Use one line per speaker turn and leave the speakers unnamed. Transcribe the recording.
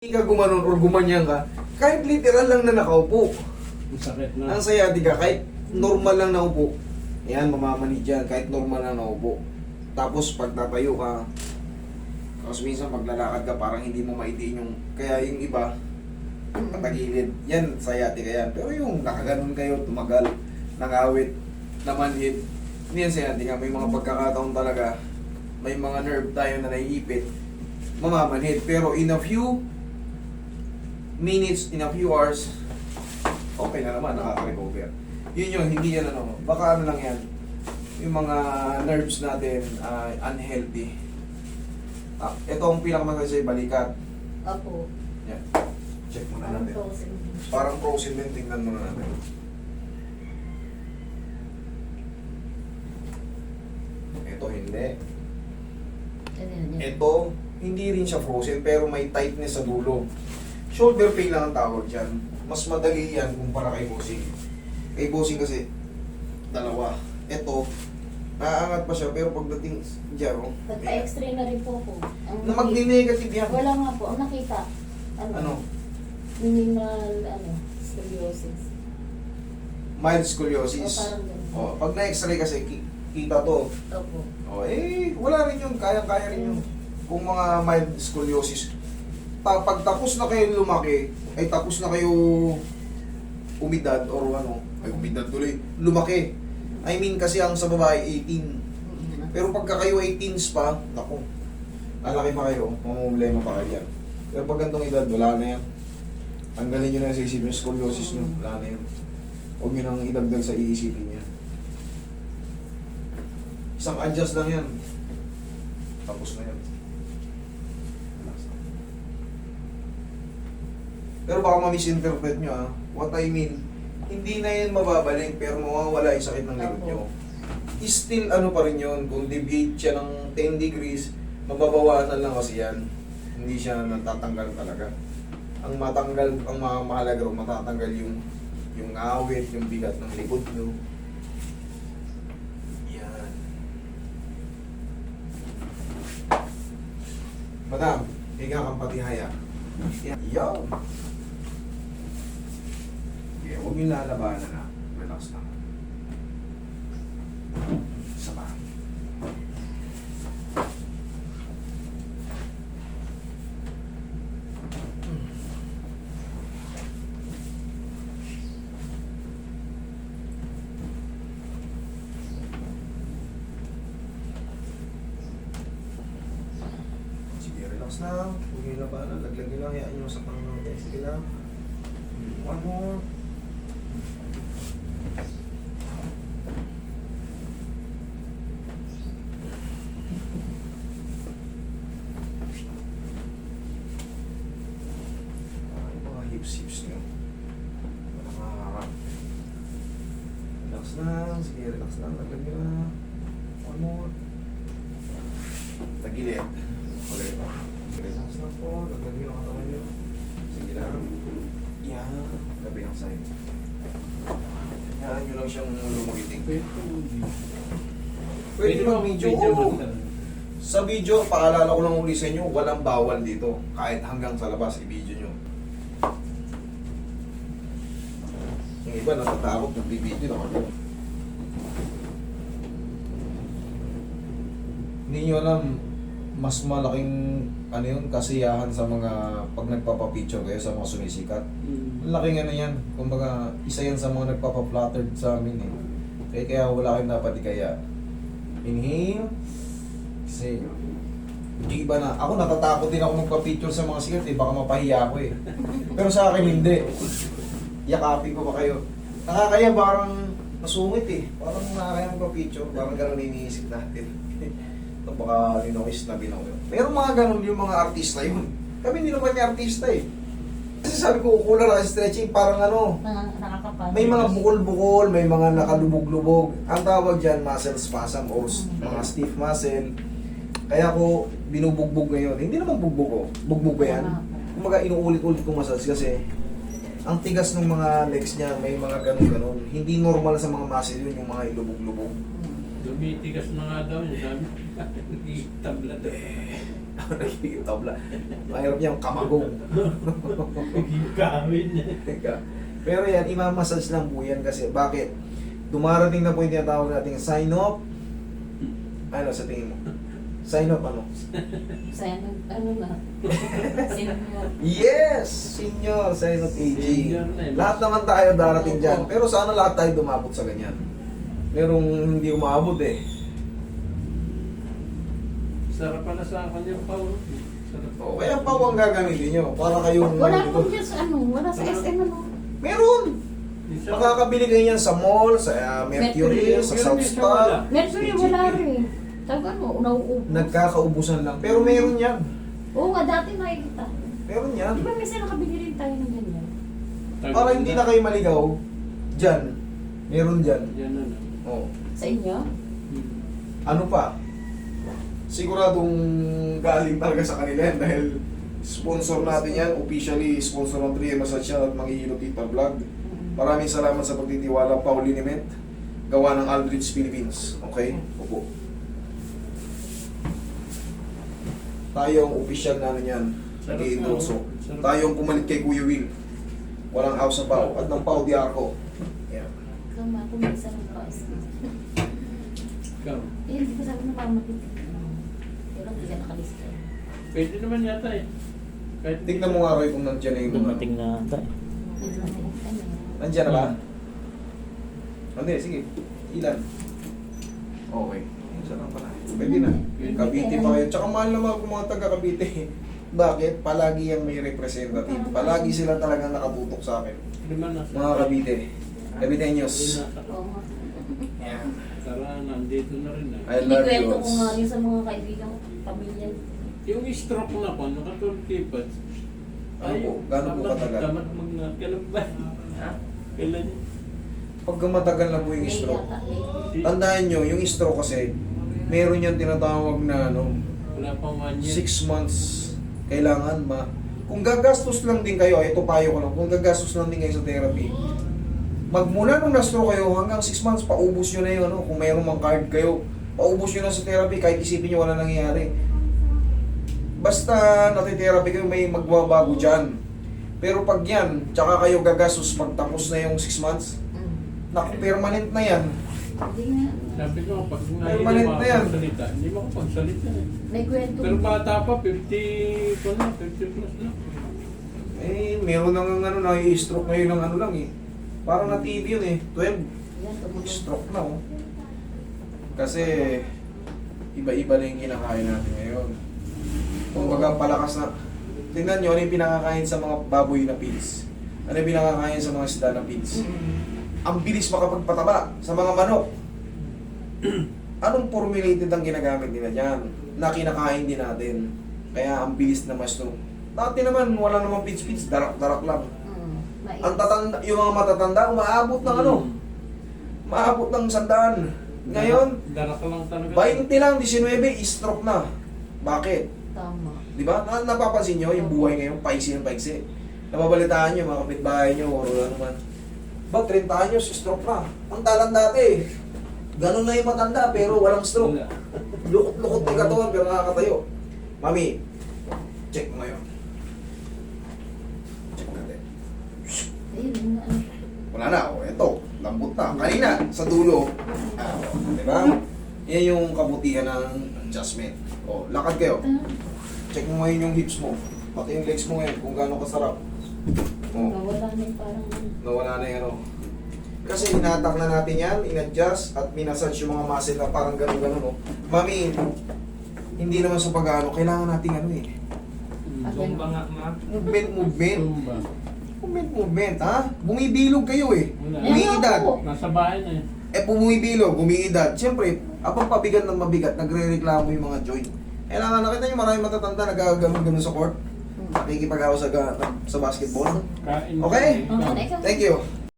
Hindi ka gumanon or gumanyan ka, kahit literal lang na nakaupo.
Ang sakit na.
Ang sciatica, kahit normal lang naupo, yan, mamamani dyan, kahit normal lang naupo. Tapos pag tatayo ka, tapos minsan paglalakad ka, parang hindi mo maitiin yung, kaya yung iba, patagilid, yan, sciatica yan. Pero yung nakaganon kayo, tumagal, nangawit, namanhid, hindi yan sciatica. May mga pagkakataon talaga, may mga nerve tayo na naiipit, mamamanhid. Pero in a few minutes, in a few hours, okay na naman, nakaka-recover. Yun yun, hindi yan ano, baka ano lang yan, yung mga nerves natin unhealthy. Ito ang pinakamaganda sa balikat.
Opo.
Yan. Check muna
Parang
natin.
frozen.
Parang frozen din, tingnan muna natin. Ito hindi.
Ganyan, yan.
Ito, hindi rin siya frozen pero may tightness sa dulo. Shoulder pain lang ang tawag dyan. Mas madali yan kumpara kay bossing. Kay bossing kasi, dalawa. Ito, naaangat pa siya pero pagdating dyan, oh,
Nagpa-x-ray na rin po ako.
na magni-negative yan.
Wala nga po. Ang nakita,
Ano?
minimal, scoliosis.
Mild
O
scoliosis.
parang ganun.
Oh, pag na-x-ray kasi, kita to.
Opo.
Oh, wala rin yun. Kaya-kaya rin yun. Kung mga mild scoliosis, pag tapos na kayo lumaki, ay tapos na kayo umidad or ano, ay umidad tuloy, lumaki. I mean kasi ang sa babae 18. Pero pagka kayo 18s pa, naku, lalaki pa kayo, mamumblema pa kayo yan. Pero pag gantong edad, wala na yan. Tanggalin nyo na sa isipin yung scoliosis nyo, wala na yan. Huwag nyo nang idagdag sa iisipin yan. Isang adjust lang yan. Tapos na yan. Relax lang. Pero baka ma-misinterpret nyo what I mean, hindi na yan mababalik pero mawawala yung sakit ng likod nyo. Still ano pa rin yun, kung deviate siya ng 10 degrees, mababawasan lang kasi yan. Hindi siya natatanggal talaga. Ang matanggal, ang mahalaga ro, matatanggal yung awit, yung bigat ng likod nyo. Yan. Madam, higa kang patihaya. Yan. Yan. Okay, huwag yung lalabanan na. Relax lang. Isa pa. Sige, relax lang. Huwag yung labanan. Laglag nyo lang. Hayaan nyo sa pangangatay. Sige lang. One more. Yung mga hips nyo. Relax lang. Sige, relax lang. Laglag nyo lang. One more. Tagilid. Ulit pa. Relax lang po. Laglag nyo ang katawan nyo. Sige lang. Yan. Gabi ang side. Yan nyo lang siyang lumagiting. Pwede mag-video. Oo. Sa video, paalala ko lang uli sa inyo, walang bawal dito. Kahit hanggang sa labas, i-video nyo. Yung iba natatakot, nag-video naman. Hindi nyo alam, mas malaking ano yun, kasiyahan sa mga pag nagpapapicture kayo sa mga sumisikat. Ang laking ano yan, kumbaga isa yan sa mga nagpapa-flattered sa amin eh. Kaya wala kayong dapat ikaya. Inhale. Exhale. Hindi iba na. Ako natatakot din ako magpa-picture sa mga sikat eh, baka mapahiya ako eh. Pero sa akin hindi. Yakapin ko pa kayo. Nakakaya parang masungit eh. Parang nakakaya magpa-picture, parang gano'n iniisip natin. Ito baka linois na binaw yun. Meron mga ganun yung mga artista yun. Kami hindi naman may artista eh. Kasi sabi ko, kukular ang stretching, parang ano,
Nakakapal.
may mga bukol-bukol, may mga nakalubog-lubog. Ang tawag dyan, muscle spasm or mga stiff muscle. Kaya ko binubugbog ngayon. Hindi naman bugbog ko. Bugbog ba yan? Kumaga inuulit-ulit kong massage kasi ang tigas ng mga legs niya, may mga ganun-ganun. Hindi normal sa mga muscle yun, yung mga ilubog-lubog.
Lumitigas na nga daw yun. Sabi, hindi tabla daw.
Nagiging tabla. Mahirap niyang kamagong.
Gawin niya.
Teka. Pero yan, imamassage lang po yan kasi bakit? Dumarating na po yung tinatawag nating sign off. Ano sa tingin mo? Sign off ano?
Sayang, ano na. Senior.
Yes! Senior, sign off aging.
Senior na eh.
Lahat naman tayo darating dyan. Pero sana lahat tayo dumabot sa ganyan. Merong hindi umabot eh.
Sarap pala sa akin yung power. Sarap.
O, kaya pa ang gagamitin nyo. Para kayong...
Wala po dyan sa ano, wala sa SM ano.
Meron!
Isa-
Makakabili kayo yan sa mall, sa Mercury, sa
Mercury,
South
isa
Star.
wala.
Mercury wala rin. Sabi ano, nauubos.
Nagkakaubusan lang. Pero meron yan.
Oo nga, dati nakikita.
Meron yan.
Di ba minsan nakabili rin tayo ng ganyan?
Para hindi na kayo maligaw, dyan. Meron dyan.
Yan na.
Oh.
Sa inyo?
Ano pa? Siguradong galing talaga sa kanila yan dahil sponsor natin yan. Officially sponsor ng 3M Massage yan at Manghihilot Tita Vlog. Maraming salamat sa pagtitiwala, Pauline Met. Gawa ng Aldridge Philippines. Okay? Opo. Tayo ang official na ano yan. Nag-i-endorso. Tayo ang pumalit kay Kuya Will. Walang house sa Pau. At ng Pau di ako. Yan.
Kama, kung may isa ng kaos.
Ikaw.
Eh, hindi ko sabi na parang makikita. Pero hindi ka nakalista.
Pwede naman yata eh. Kahit
Tignan mo nga Roy kung nandiyan na yung mga...
Dumating na ata eh.
Nandiyan na ba? Hindi, sige. Ilan? Okay. Isa lang pala. Pwede na. Cavite pa kayo. Tsaka mahal naman kung mga taga Cavite. Bakit? Palagi yung may representative. Palagi sila talagang nakatutok sa akin.
naman na.
Mga Cavite. Caviteños.
Oo nga.
Yeah.
Tara, nandito na rin eh.
I love
Inikwento
you.
ko nga rin sa mga kaibigan, pamilya.
Yung stroke na ko, nakatulkipat.
Ano po? Gano'n po katagal?
Damat mga, kailan ba? Kailan?
Pagka matagal na po yung
May
stroke.
yata, may-
Tandaan nyo, yung stroke kasi, meron yung tinatawag na ano,
Wala pang 1 year.
6 months. Kailangan kung gagastos lang din kayo, ito payo ko lang, kung gagastos lang din kayo sa therapy, magmula nung na-stroke kayo hanggang 6 months, paubos nyo na yung ano, kung mayroong mang card kayo, paubos nyo na sa therapy, kahit isipin nyo wala nangyayari. Basta natitherapy kayo, may magbabago dyan. Pero pag yan, tsaka kayo gagastos pagtapos na yung 6 months, naku, permanent na yan.
Hindi nga.
Sabi ko, pag
Permanent na yan.
makapagsalita, hindi makapagsalita eh.
May kwento.
Pero bata pa, 50 ko na, 50 plus na.
Eh, meron nang ano, na-stroke ngayon ng ano lang eh. Parang na TV yun eh, 12.
Yan, tumulong.
Stroke na oh. Kasi, iba-iba na yung kinakain natin ngayon. Kumbaga palakas na. Tingnan nyo, ano yung pinakakain sa mga baboy na pills? Ano yung pinakakain sa mga isda na pills? Ang bilis makapagpataba sa mga manok. Anong formulated ang ginagamit nila dyan? Na kinakain din natin. Kaya ang bilis na ma-stroke. Dati naman, wala namang pitch-pitch, darak-darak lang.
Mais.
Ang tatanda, yung mga matatanda, umaabot ng ano? Maabot ng 100. Ngayon,
Darak lang talaga.
20 lang, 19, stroke na. Bakit?
Tama.
Di ba? Napapansin nyo yung buhay ngayon, paiksi ng paiksi. Nababalitaan nyo, mga kapitbahay nyo, o ano naman. Ba, 30 anyos, stroke na. Ang talang dati, ganun na yung matanda, pero walang stroke.
Wala.
Lukot-lukot ng katawan, pero nakakatayo. Mami, check mo ngayon. Check natin.
Ayun, yung ano.
Wala na, o eto, lambot na. Kanina, sa dulo. Di ba? Yan yung kabutihan ng adjustment. O, lakad kayo. Check mo ngayon yung hips mo. Pati yung legs mo ngayon, kung gaano kasarap. O,
Nawala na yung parang
nawala na yung ano. Kasi hinatak na natin yan, in-adjust, at minasage yung mga muscle na parang gano'n-gano'n. Mami, hindi naman sa pag-ano, kailangan nating ano eh.
Zumba nga, ma.
Movement.
Zumba.
Movement, ha? Bumibilog kayo eh.
Wala.
Umiidad.
Nasa bahay na eh.
Bumibilog, umiidad. Siyempre, apang pabigat ng mabigat, nagre-reklamo yung mga joint. Kailangan, nakita nyo maraming matatanda, nagaganon-ganon sa court. Nakikipag-awa sa basketball.
Kain.
Okay.
Okay, ikaw.
Thank you.